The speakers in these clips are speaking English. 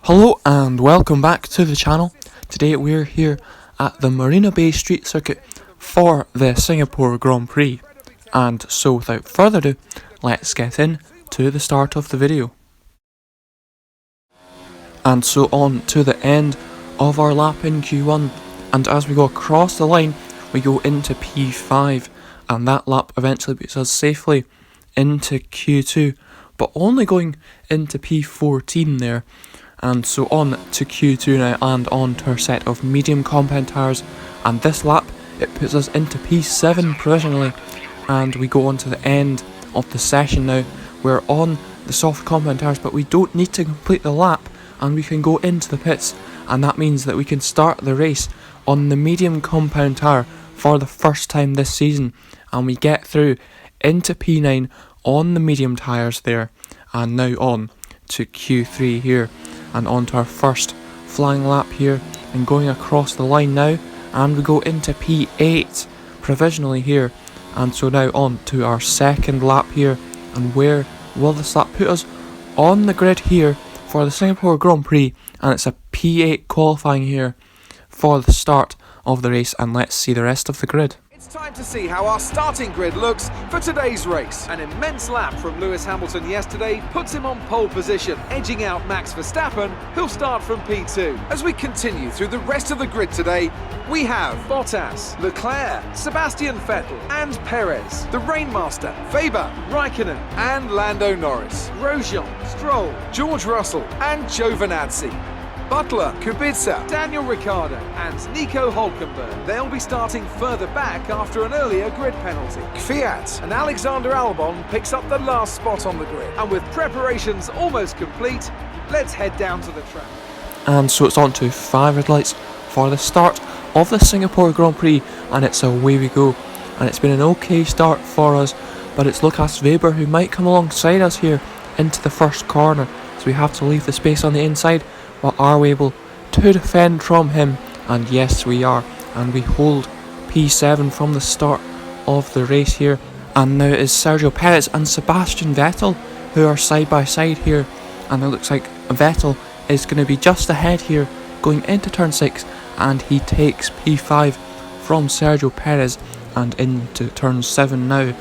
Hello and welcome back to the channel. Today we're here at the Marina Bay Street Circuit for the Singapore Grand Prix. And so without further ado, let's get in to the start of the video. And so on to the end of our lap in Q1, and as we go across the line we go into P5, and that lap eventually puts us safely into Q2, but only going into P14 there. And so on to Q2 now, and on to our set of medium compound tyres, and this lap it puts us into P7 provisionally, and we go on to the end of the session now. We're on the soft compound tyres, but we don't need to complete the lap and we can go into the pits, and that means that we can start the race on the medium compound tyre for the first time this season, and we get through into P9 on the medium tyres there, and now on to Q3 here, and on to our first flying lap here, and going across the line now, and we go into P8 provisionally here. And so now on to our second lap here, and where will this lap put us on the grid here for the Singapore Grand Prix, and it's a P8 qualifying here for the start of the race, and let's see the rest of the grid. It's time to see how our starting grid looks for today's race. An immense lap from Lewis Hamilton yesterday puts him on pole position, edging out Max Verstappen, who'll start from P2. As we continue through the rest of the grid today, we have Bottas, Leclerc, Sebastian Vettel and Perez, the Rainmaster, Weber, Raikkonen and Lando Norris, Grosjean, Stroll, George Russell and Giovinazzi, Butler, Kubica, Daniel Ricciardo and Nico Hülkenberg. They'll be starting further back after an earlier grid penalty. Kvyat and Alexander Albon picks up the last spot on the grid. And with preparations almost complete, let's head down to the track. And so it's on to 5 red lights for the start of the Singapore Grand Prix, and it's away we go. And it's been an okay start for us, but it's Lucas Weber who might come alongside us here into the first corner, so we have to leave the space on the inside. But are we able to defend from him? And yes, we are, and we hold P7 from the start of the race here. And now it is Sergio Perez and Sebastian Vettel who are side by side here, and it looks like Vettel is going to be just ahead here going into turn 6, and he takes P5 from Sergio Perez and into turn 7 now.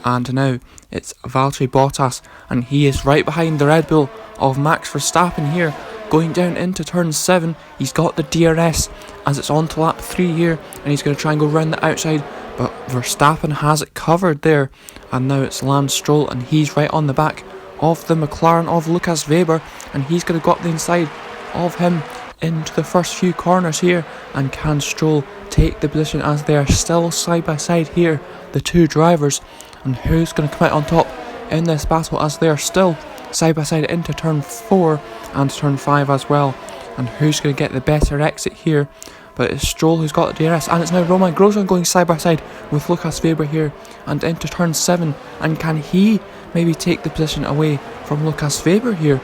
And now it's Valtteri Bottas, and he is right behind the Red Bull of Max Verstappen here. Going down into turn 7, he's got the DRS as it's on to lap 3 here, and he's going to try and go round the outside, but Verstappen has it covered there. And now it's Lance Stroll, and he's right on the back of the McLaren of Lucas Weber, and he's going to go up the inside of him into the first few corners here. And can Stroll take the position as they are still side by side here, the two drivers? And who's going to come out on top in this battle as they are still side by side into turn 4 and turn 5 as well? And who's going to get the better exit here? But it's Stroll who's got the DRS, and it's now Romain Grosjean going side by side with Lucas Weber here and into turn 7, and can he maybe take the position away from Lucas Weber here?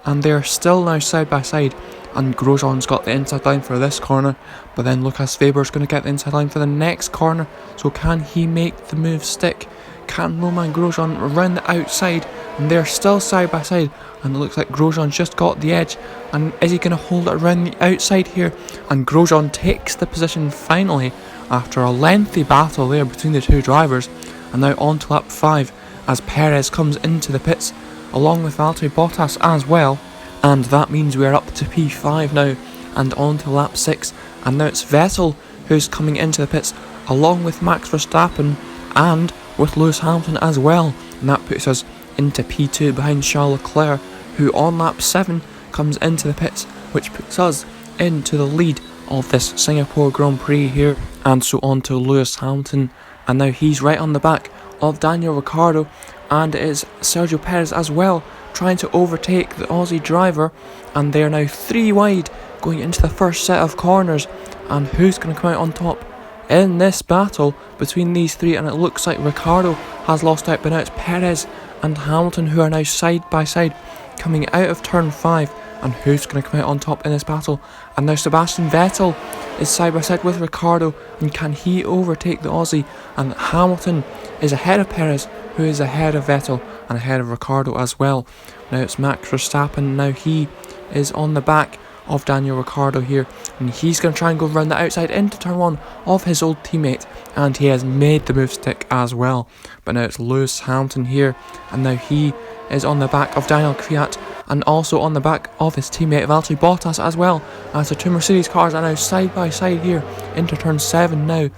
And they're still now side by side, and Grosjean's got the inside line for this corner, but then Lucas Weber's going to get the inside line for the next corner. So can he make the move stick? Can Romain Grosjean around the outside? And they're still side by side, and it looks like Grosjean just got the edge, and is he going to hold it around the outside here? And Grosjean takes the position finally after a lengthy battle there between the two drivers. And now on to lap 5 as Perez comes into the pits along with Valtteri Bottas as well, and that means we're up to P5 now and on to lap 6. And now it's Vettel who's coming into the pits along with Max Verstappen and with Lewis Hamilton as well, and that puts us into P2 behind Charles Leclerc, who on lap 7 comes into the pits, which puts us into the lead of this Singapore Grand Prix here. And so on to Lewis Hamilton, and now he's right on the back of Daniel Ricciardo, and it is Sergio Perez as well trying to overtake the Aussie driver, and they are now 3 wide going into the first set of corners. And who's going to come out on top in this battle between these 3? And it looks like Ricciardo has lost out, but now it's Perez and Hamilton who are now side by side coming out of turn 5. And who's going to come out on top in this battle? And now Sebastian Vettel is side by side with Ricciardo, and can he overtake the Aussie? And Hamilton is ahead of Perez, who is ahead of Vettel and ahead of Ricciardo as well. Now it's Max Verstappen, now he is on the back of Daniel Ricciardo here, and he's going to try and go around the outside into turn 1 of his old teammate, and he has made the move stick as well. But now it's Lewis Hamilton here, and now he is on the back of Daniel Kvyat and also on the back of his teammate Valtteri Bottas as well, as the two Mercedes cars are now side by side here into turn 7 now,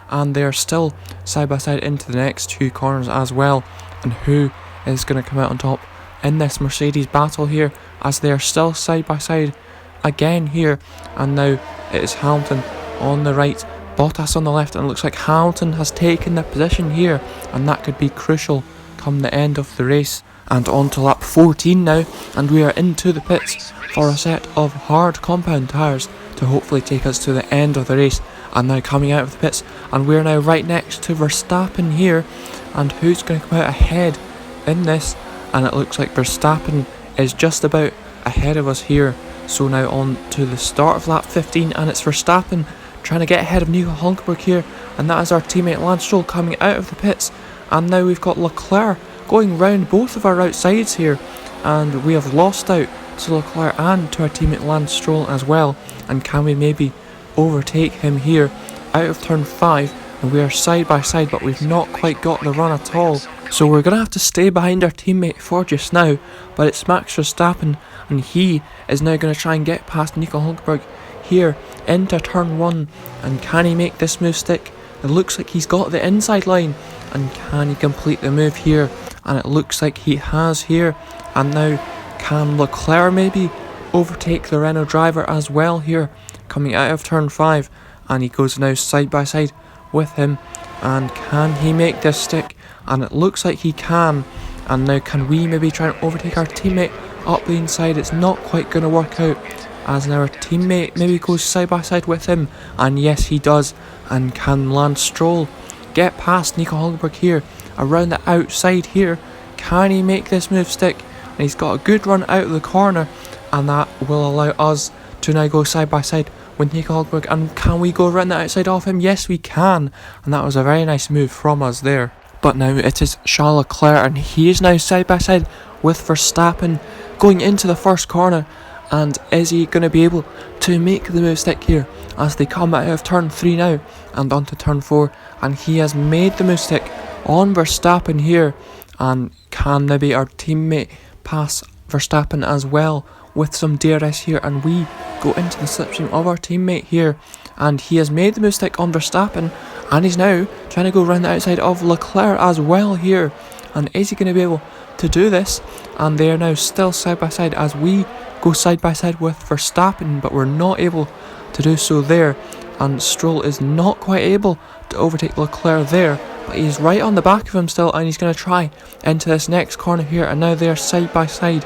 and they are still side by side into the next 2 corners as well. And who is going to come out on top in this Mercedes battle here, as they are still side by side again here, and now it is Hamilton on the right, Bottas on the left, and it looks like Hamilton has taken the position here, and that could be crucial come the end of the race. And on to lap 14 now, and we are into the pits for a set of hard compound tyres to hopefully take us to the end of the race. And now coming out of the pits, and we're now right next to Verstappen here, and who's going to come out ahead in this? And it looks like Verstappen is just about ahead of us here. So now on to the start of lap 15, and it's Verstappen trying to get ahead of Nico Hulkenberg here, and that is our teammate Lance Stroll coming out of the pits. And now we've got Leclerc going round both of our outsides here, and we have lost out to Leclerc and to our teammate Lance Stroll as well. And can we maybe overtake him here out of turn 5? And we are side by side, but we've not quite got the run at all, so we're going to have to stay behind our teammate for just now. But it's Max Verstappen, and he is now going to try and get past Nico Hulkenberg here into turn 1. And can he make this move stick? It looks like he's got the inside line, and can he complete the move here? And it looks like he has here. And now can Leclerc maybe overtake the Renault driver as well here coming out of turn 5? And he goes now side by side with him, and can he make this stick? And it looks like he can. And now can we maybe try and overtake our teammate up the inside? It's not quite going to work out, as now our teammate maybe goes side by side with him, and yes he does. And can Lance Stroll get past Nico Hulkenberg here around the outside here? Can he make this move stick? And he's got a good run out of the corner, and that will allow us to now go side by side with Nico Hulkenberg. And can we go around the outside of him? Yes we can, and that was a very nice move from us there. But now it is Charles Leclerc, and he is now side by side with Verstappen going into the first corner. And is he going to be able to make the move stick here as they come out of turn 3 now and onto turn 4? And he has made the move stick on Verstappen here. And can maybe our teammate pass Verstappen as well with some DRS here? And we go into the slipstream of our teammate here, and he has made the move stick on Verstappen, and he's now trying to go around the outside of Leclerc as well here. And is he going to be able to do this? And they are now still side by side as we go side by side with Verstappen, but we're not able to do so there. And Stroll is not quite able to overtake Leclerc there, but he's right on the back of him still, and he's going to try into this next corner here. And now they are side by side,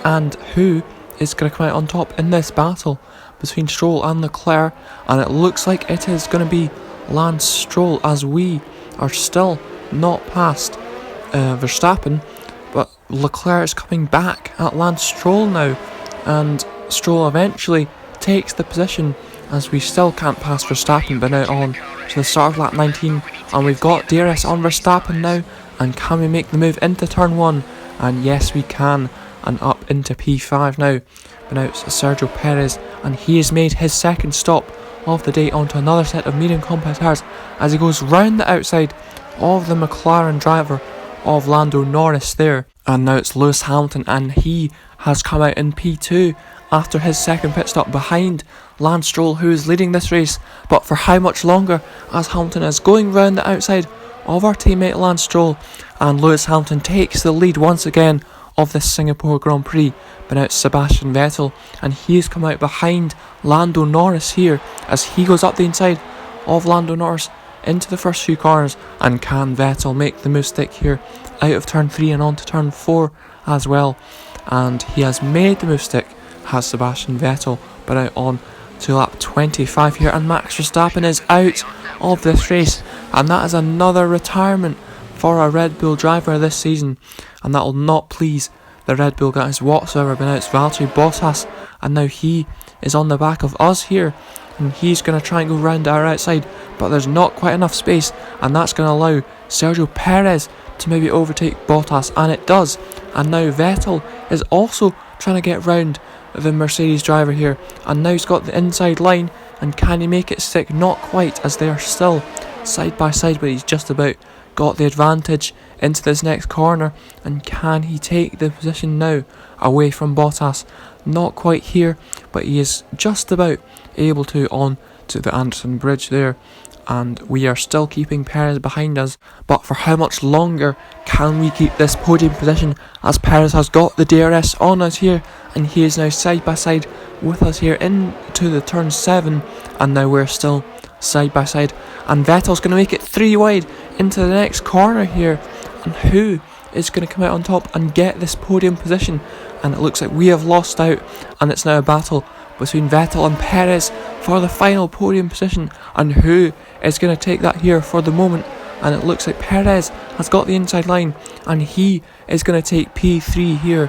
and who is going to come out on top in this battle between Stroll and Leclerc? And it looks like it is going to be Lance Stroll, as we are still not past Verstappen, but Leclerc is coming back at Lance Stroll now, and Stroll eventually takes the position as we still can't pass Verstappen. But now on to the start of lap 19, and we've got DRS on Verstappen now. And can we make the move into turn 1? And yes we can, and up into P5 now. But now it's Sergio Perez, and he has made his second stop of the day onto another set of medium compact tyres as he goes round the outside of the McLaren driver of Lando Norris there. And now it's Lewis Hamilton, and he has come out in P2 after his second pit stop behind Lance Stroll, who is leading this race. But for how much longer, as Hamilton is going round the outside of our teammate Lance Stroll, and Lewis Hamilton takes the lead once again of this Singapore Grand Prix. But now it's Sebastian Vettel, and he has come out behind Lando Norris here as he goes up the inside of Lando Norris into the first few corners. And can Vettel make the move stick here out of turn 3 and on to turn 4 as well? And he has made the move stick, has Sebastian Vettel. But out on to lap 25 here, and Max Verstappen is out of this race, and that is another retirement for a Red Bull driver this season, and that will not please the Red Bull guys whatsoever. But now it's Valtteri Bottas, and now he is on the back of us here, and he's going to try and go round our outside, but there's not quite enough space, and that's going to allow Sergio Perez to maybe overtake Bottas, and it does. And now Vettel is also trying to get round the Mercedes driver here, and now he's got the inside line, and can he make it stick? Not quite, as they are still side by side, but he's just about got the advantage into this next corner. And can he take the position now away from Bottas? Not quite here, but he is just about able to on to the Anderson Bridge there, and we are still keeping Perez behind us. But for how much longer can we keep this podium position, as Perez has got the DRS on us here, and he is now side by side with us here into the turn 7, and now we're still side by side, and Vettel's going to make it 3 wide into the next corner here, and who is going to come out on top and get this podium position? And it looks like we have lost out, and it's now a battle between Vettel and Perez for the final podium position, and who is going to take that here for the moment? And it looks like Perez has got the inside line, and he is going to take P3 here,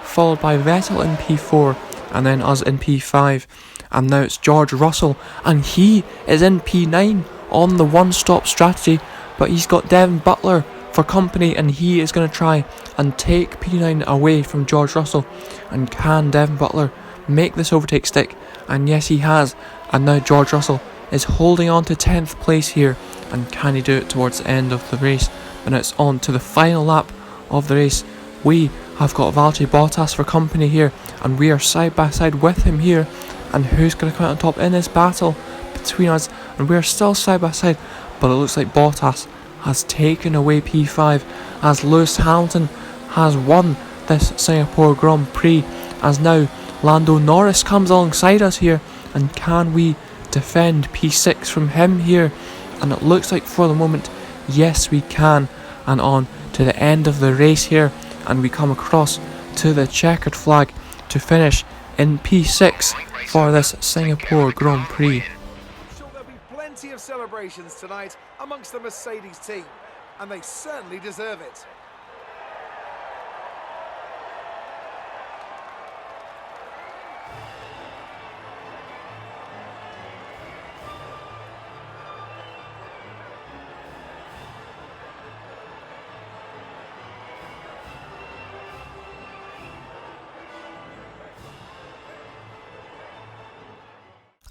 followed by Vettel in P4, and then us in P5. And now it's George Russell, and he is in P9 on the one-stop strategy, but he's got Devin Butler for company, and he is going to try and take P9 away from George Russell. And can Devin Butler make this overtake stick? And yes, he has. And now George Russell is holding on to 10th place here, and can he do it towards the end of the race? And it's on to the final lap of the race. We have got Valtteri Bottas for company here, and we are side by side with him here. And who's going to come out on top in this battle between us? And we're still side by side, but it looks like Bottas has taken away P5, as Lewis Hamilton has won this Singapore Grand Prix, as now Lando Norris comes alongside us here. And can we defend P6 from him here? And it looks like for the moment, yes we can. And on to the end of the race here, and we come across to the checkered flag to finish in P6 for this Singapore Grand Prix. I'm sure there'll be plenty of celebrations tonight amongst the Mercedes team, and they certainly deserve it.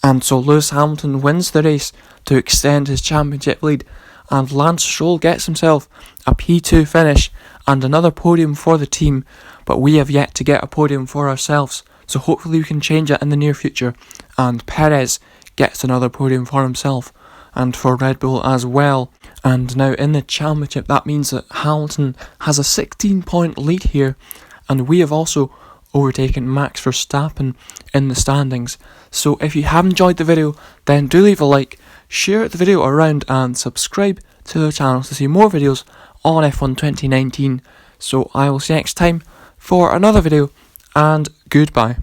And so Lewis Hamilton wins the race to extend his championship lead, and Lance Stroll gets himself a P2 finish and another podium for the team, but we have yet to get a podium for ourselves, so hopefully we can change it in the near future. And Perez gets another podium for himself and for Red Bull as well. And now in the championship, that means that Hamilton has a 16-point lead here, and we have also overtaken Max Verstappen in the standings. So if you have enjoyed the video, then do leave a like, share the video around, and subscribe to the channel to see more videos on F1 2019. So I will see you next time for another video, and goodbye.